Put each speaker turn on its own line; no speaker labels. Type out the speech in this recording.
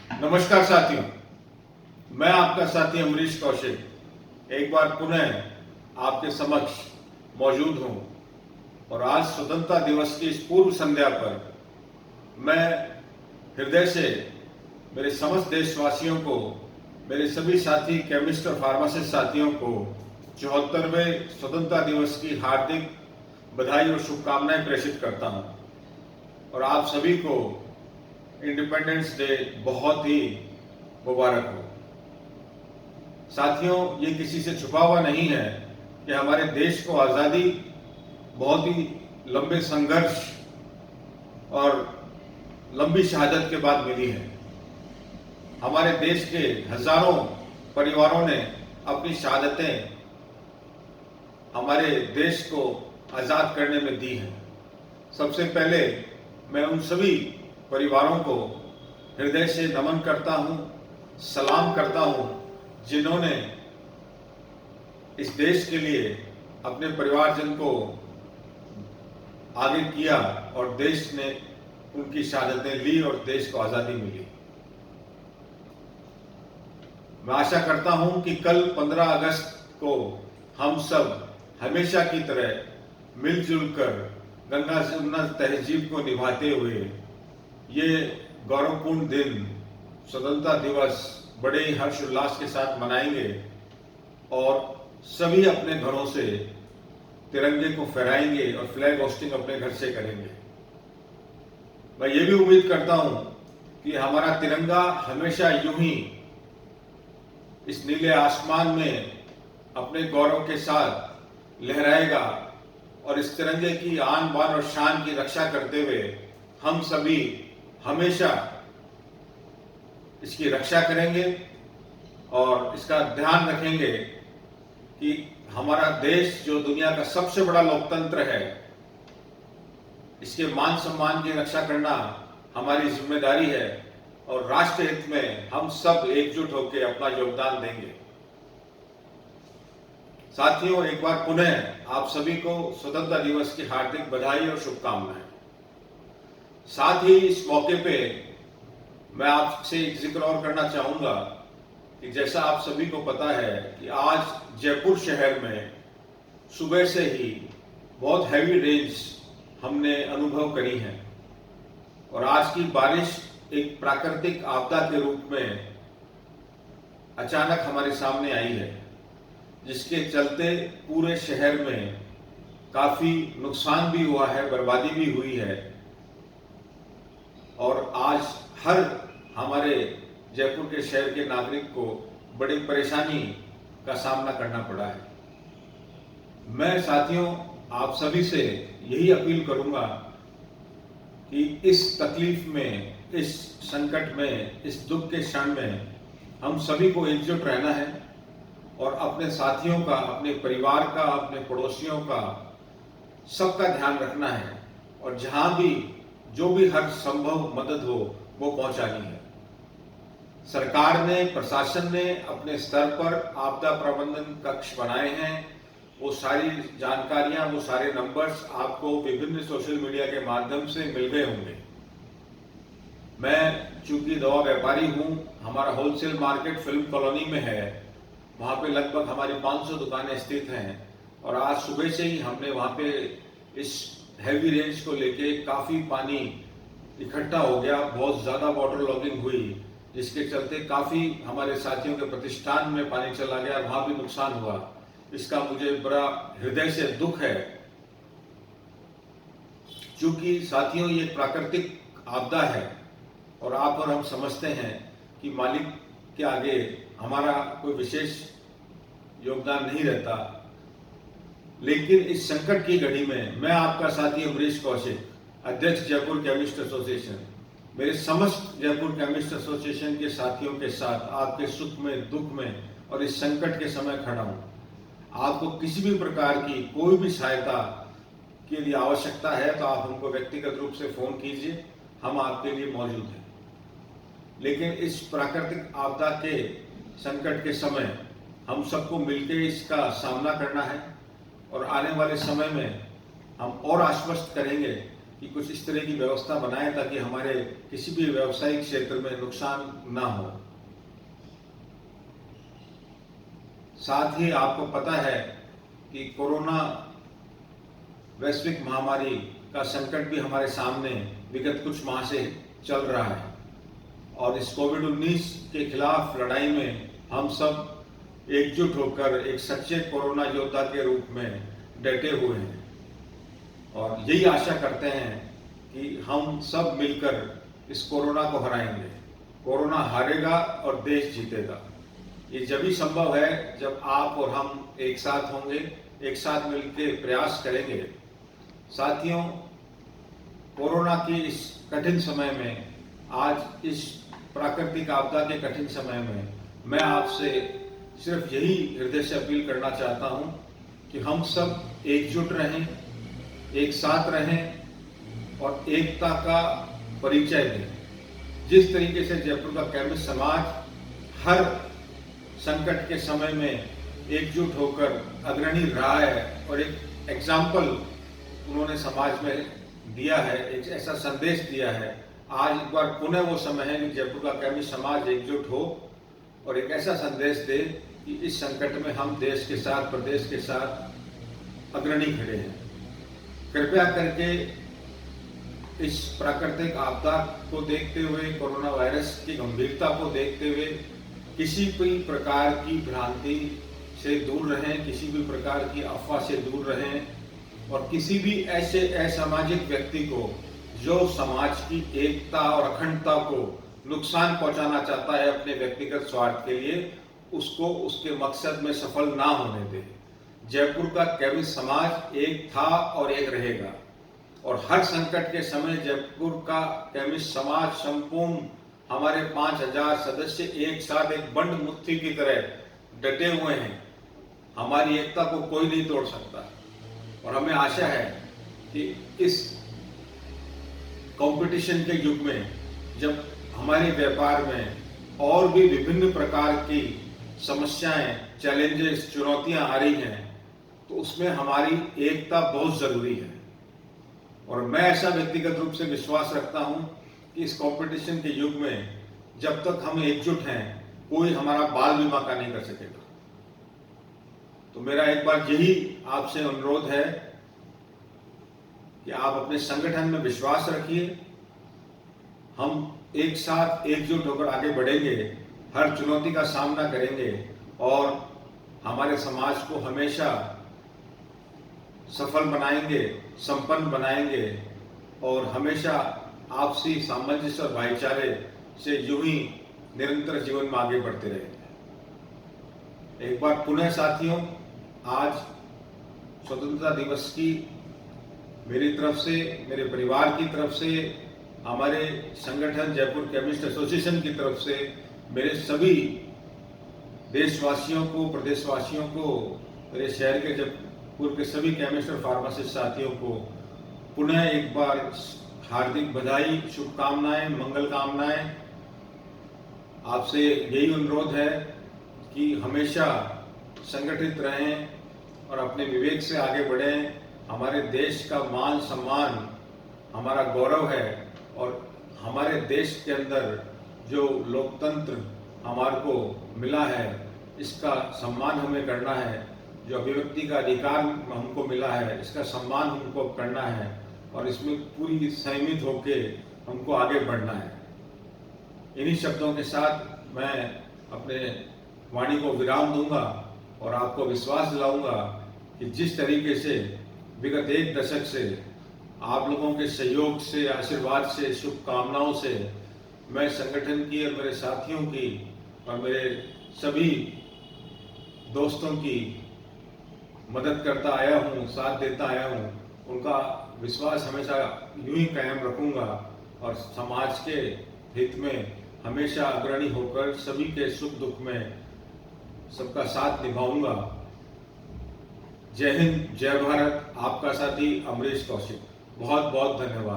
नमस्कार साथियों, मैं आपका साथी अमरीश कौशिक एक बार पुनः आपके समक्ष मौजूद हूं और आज स्वतंत्रता दिवस की इस पूर्व संध्या पर मैं हृदय से मेरे समस्त देशवासियों को, मेरे सभी साथी केमिस्ट और फार्मासिस्ट साथियों को 74वें स्वतंत्रता दिवस की हार्दिक बधाई और शुभकामनाएं प्रेषित करता हूं और आप सभी को इंडिपेंडेंस डे बहुत ही मुबारक हो। साथियों, ये किसी से छुपा हुआ नहीं है कि हमारे देश को आज़ादी बहुत ही लंबे संघर्ष और लंबी शहादत के बाद मिली है। हमारे देश के हजारों परिवारों ने अपनी शहादतें हमारे देश को आज़ाद करने में दी हैं। सबसे पहले मैं उन सभी परिवारों को हृदय से नमन करता हूं, सलाम करता हूं, जिन्होंने इस देश के लिए अपने परिवारजन को आगे किया और देश ने उनकी शहादतें ली और देश को आज़ादी मिली। मैं आशा करता हूं कि कल 15 अगस्त को हम सब हमेशा की तरह मिलजुल कर गंगा जमुना तहजीब को निभाते हुए ये गौरवपूर्ण दिन स्वतंत्रता दिवस बड़े ही हर्ष उल्लास के साथ मनाएंगे और सभी अपने घरों से तिरंगे को फहराएंगे और फ्लैग होस्टिंग अपने घर से करेंगे। मैं ये भी उम्मीद करता हूं कि हमारा तिरंगा हमेशा यूं ही इस नीले आसमान में अपने गौरव के साथ लहराएगा और इस तिरंगे की आन बान और शान की रक्षा करते हुए हम सभी हमेशा इसकी रक्षा करेंगे और इसका ध्यान रखेंगे कि हमारा देश जो दुनिया का सबसे बड़ा लोकतंत्र है, इसके मान सम्मान की रक्षा करना हमारी जिम्मेदारी है और राष्ट्र हित में हम सब एकजुट होकर अपना योगदान देंगे। साथियों, एक बार पुनः आप सभी को स्वतंत्रता दिवस की हार्दिक बधाई और शुभकामनाएं। साथ ही इस मौके पे मैं आपसे एक जिक्र और करना चाहूंगा कि जैसा आप सभी को पता है कि आज जयपुर शहर में सुबह से ही बहुत हैवी रेन्स हमने अनुभव करी हैं और आज की बारिश एक प्राकृतिक आपदा के रूप में अचानक हमारे सामने आई है, जिसके चलते पूरे शहर में काफी नुकसान भी हुआ है, बर्बादी भी हुई है और आज हर हमारे जयपुर के शहर के नागरिक को बड़ी परेशानी का सामना करना पड़ा है। मैं साथियों आप सभी से यही अपील करूंगा कि इस तकलीफ में, इस संकट में, इस दुख के क्षण में हम सभी को एकजुट रहना है और अपने साथियों का, अपने परिवार का, अपने पड़ोसियों का, सबका ध्यान रखना है और जहां भी जो भी हर संभव मदद हो वो पहुंचानी है। सरकार ने, प्रशासन ने अपने स्तर पर आपदा प्रबंधन कक्ष बनाए हैं। वो सारी जानकारियां, वो सारे नंबर्स आपको विभिन्न सोशल मीडिया के माध्यम से मिल गए होंगे। मैं चूंकि दवा व्यापारी हूं, हमारा होलसेल मार्केट फिल्म कॉलोनी में है, वहां पे लगभग हमारी 500 दुकानें स्थित हैं और आज सुबह से ही हमने वहां पे इस हैवी रेंज को लेके काफी पानी इकट्ठा हो गया, बहुत ज्यादा वाटर लॉगिंग हुई, जिसके चलते काफी हमारे साथियों के प्रतिष्ठान में पानी चला गया, वहां भी नुकसान हुआ। इसका मुझे बड़ा हृदय से दुख है, क्योंकि साथियों ये प्राकृतिक आपदा है और आप और हम समझते हैं कि मालिक के आगे हमारा कोई विशेष योगदान नहीं रहता। लेकिन इस संकट की घड़ी में मैं आपका साथी अमरीश कौशिक, अध्यक्ष जयपुर केमिस्ट एसोसिएशन, मेरे समस्त जयपुर केमिस्ट एसोसिएशन के साथियों के साथ आपके सुख में, दुख में और इस संकट के समय खड़ा हूं। आपको किसी भी प्रकार की कोई भी सहायता के लिए आवश्यकता है तो आप हमको व्यक्तिगत रूप से फोन कीजिए, हम आपके लिए मौजूद हैं। लेकिन इस प्राकृतिक आपदा के संकट के समय हम सबको मिलकर इसका सामना करना है और आने वाले समय में हम और आश्वस्त करेंगे कि कुछ इस तरह की व्यवस्था बनाएं ताकि हमारे किसी भी व्यावसायिक क्षेत्र में नुकसान ना हो। साथ ही आपको पता है कि कोरोना वैश्विक महामारी का संकट भी हमारे सामने विगत कुछ माह से चल रहा है और इस कोविड-19 के खिलाफ लड़ाई में हम सब एकजुट होकर एक सच्चे कोरोना योद्धा के रूप में डटे हुए हैं और यही आशा करते हैं कि हम सब मिलकर इस कोरोना को हराएंगे। कोरोना हारेगा और देश जीतेगा। ये जब ही संभव है जब आप और हम एक साथ होंगे, एक साथ मिलकर प्रयास करेंगे। साथियों, कोरोना की इस कठिन समय में, आज इस प्राकृतिक आपदा के कठिन समय में मैं आपसे सिर्फ यही हृदय से अपील करना चाहता हूं कि हम सब एकजुट रहें, एक साथ रहें और एकता का परिचय दें। जिस तरीके से जयपुर का केमिस्ट समाज हर संकट के समय में एकजुट होकर अग्रणी रहा है और एक एग्जाम्पल उन्होंने समाज में दिया है, एक ऐसा संदेश दिया है, आज एक बार पुनः वो समय है कि जयपुर का केमिस्ट समाज एकजुट हो और एक ऐसा संदेश दे कि इस संकट में हम देश के साथ, प्रदेश के साथ अग्रणी खड़े हैं। कृपया करके इस प्राकृतिक आपदा को देखते हुए, कोरोना वायरस की गंभीरता को देखते हुए किसी भी प्रकार की भ्रांति से दूर रहें, किसी भी प्रकार की अफवाह से दूर रहें और किसी भी ऐसे असामाजिक व्यक्ति को जो समाज की एकता और अखंडता को नुकसान पहुंचाना चाहता है अपने व्यक्तिगत स्वार्थ के लिए, उसको उसके मकसद में सफल ना होने दे। जयपुर का केमिस्ट समाज एक था और एक रहेगा और हर संकट के समय जयपुर का केमिस्ट समाज संपूर्ण हमारे 5000 सदस्य एक साथ एक बंद मुट्ठी की तरह डटे हुए हैं। हमारी एकता को कोई नहीं तोड़ सकता और हमें आशा है कि इस कंपटीशन के युग में जब हमारे व्यापार में और भी विभिन्न प्रकार की समस्याएं, चैलेंजेस, चुनौतियां आ रही हैं, तो उसमें हमारी एकता बहुत जरूरी है और मैं ऐसा व्यक्तिगत रूप से विश्वास रखता हूं कि इस कंपटीशन के युग में जब तक हम एकजुट हैं, कोई हमारा बाल भी बांका नहीं कर सकेगा। तो मेरा एक बार यही आपसे अनुरोध है कि आप अपने संगठन में विश्वास रखिए, हम एक साथ एकजुट होकर आगे बढ़ेंगे, हर चुनौती का सामना करेंगे और हमारे समाज को हमेशा सफल बनाएंगे, संपन्न बनाएंगे और हमेशा आपसी सामंजस्य और भाईचारे से यूं ही निरंतर जीवन में आगे बढ़ते रहेंगे। एक बार पुनः साथियों, आज स्वतंत्रता दिवस की मेरी तरफ से, मेरे परिवार की तरफ से, हमारे संगठन जयपुर केमिस्ट एसोसिएशन की तरफ से मेरे सभी देशवासियों को, प्रदेशवासियों को, मेरे शहर के जयपुर के सभी केमिस्ट और फार्मासिस्ट साथियों को पुनः एक बार हार्दिक बधाई, शुभकामनाएं, मंगल कामनाएं। आपसे यही अनुरोध है कि हमेशा संगठित रहें और अपने विवेक से आगे बढ़ें। हमारे देश का मान सम्मान हमारा गौरव है और हमारे देश के अंदर जो लोकतंत्र हमारे को मिला है, इसका सम्मान हमें करना है। जो अभिव्यक्ति का अधिकार हमको मिला है, इसका सम्मान हमको करना है और इसमें पूरी सहमत होके हमको आगे बढ़ना है। इन्हीं शब्दों के साथ मैं अपने वाणी को विराम दूंगा और आपको विश्वास दिलाऊंगा कि जिस तरीके से विगत एक दशक से आप लोगों के सहयोग से, आशीर्वाद से, शुभकामनाओं से मैं संगठन की और मेरे साथियों की और मेरे सभी दोस्तों की मदद करता आया हूँ, साथ देता आया हूँ, उनका विश्वास हमेशा यूं ही कायम रखूंगा और समाज के हित में हमेशा अग्रणी होकर सभी के सुख दुख में सबका साथ निभाऊंगा। जय हिंद, जय भारत। आपका साथी अमरीश कौशिक। बहुत बहुत धन्यवाद।